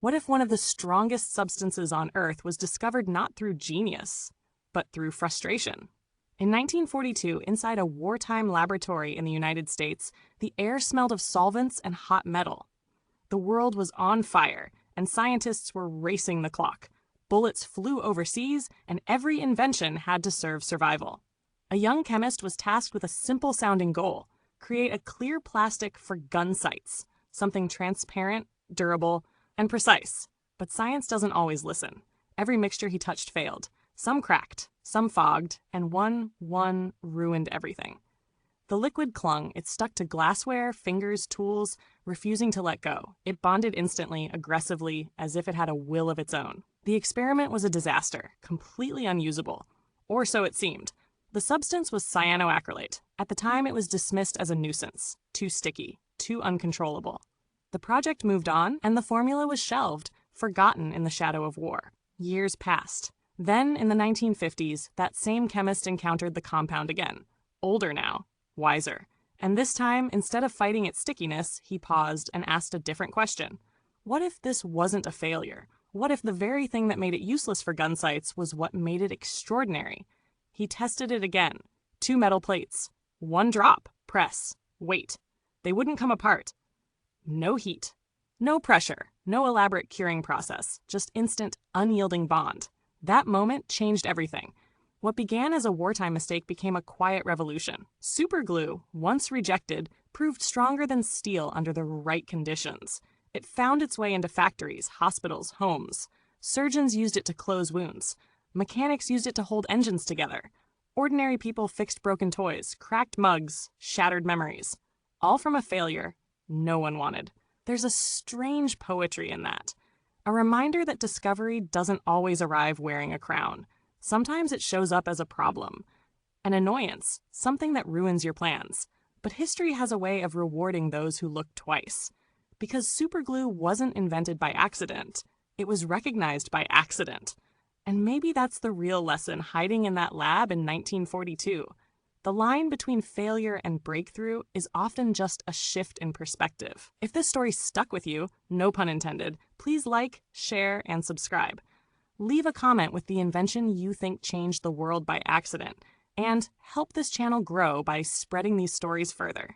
What if one of the strongest substances on Earth was discovered not through genius, but through frustration? In 1942, inside a wartime laboratory in the United States, the air smelled of solvents and hot metal. The world was on fire, and scientists were racing the clock. Bullets flew overseas, and every invention had to serve survival. A young chemist was tasked with a simple-sounding goal: create a clear plastic for gun sights, something transparent, durable, and precise. But science doesn't always listen. Every mixture he touched failed. Some cracked, some fogged, and one ruined everything. The liquid clung. It stuck to glassware, fingers, tools, refusing to let go. It bonded instantly, aggressively, as if it had a will of its own. The experiment was a disaster, completely unusable. Or so it seemed. The substance was cyanoacrylate. At the time, it was dismissed as a nuisance, too sticky, too uncontrollable. The project moved on, and the formula was shelved, forgotten in the shadow of war. Years passed. Then, in the 1950s, that same chemist encountered the compound again. Older now, wiser. And this time, instead of fighting its stickiness, he paused and asked a different question. What if this wasn't a failure? What if the very thing that made it useless for gun sights was what made it extraordinary? He tested it again. 2 metal plates. 1 drop. Press. Wait. They wouldn't come apart. No heat. No pressure. No elaborate curing process. Just instant, unyielding bond. That moment changed everything. What began as a wartime mistake became a quiet revolution. Superglue, once rejected, proved stronger than steel under the right conditions. It found its way into factories, hospitals, homes. Surgeons used it to close wounds. Mechanics used it to hold engines together. Ordinary people fixed broken toys, cracked mugs, shattered memories. All from a failure no one wanted. There's a strange poetry in that. A reminder that discovery doesn't always arrive wearing a crown. Sometimes it shows up as a problem, an annoyance, something that ruins your plans. But history has a way of rewarding those who look twice. Because superglue wasn't invented by accident, it was recognized by accident. And maybe that's the real lesson hiding in that lab in 1942. The line between failure and breakthrough is often just a shift in perspective. If this story stuck with you, no pun intended, please like, share, and subscribe. Leave a comment with the invention you think changed the world by accident, and help this channel grow by spreading these stories further.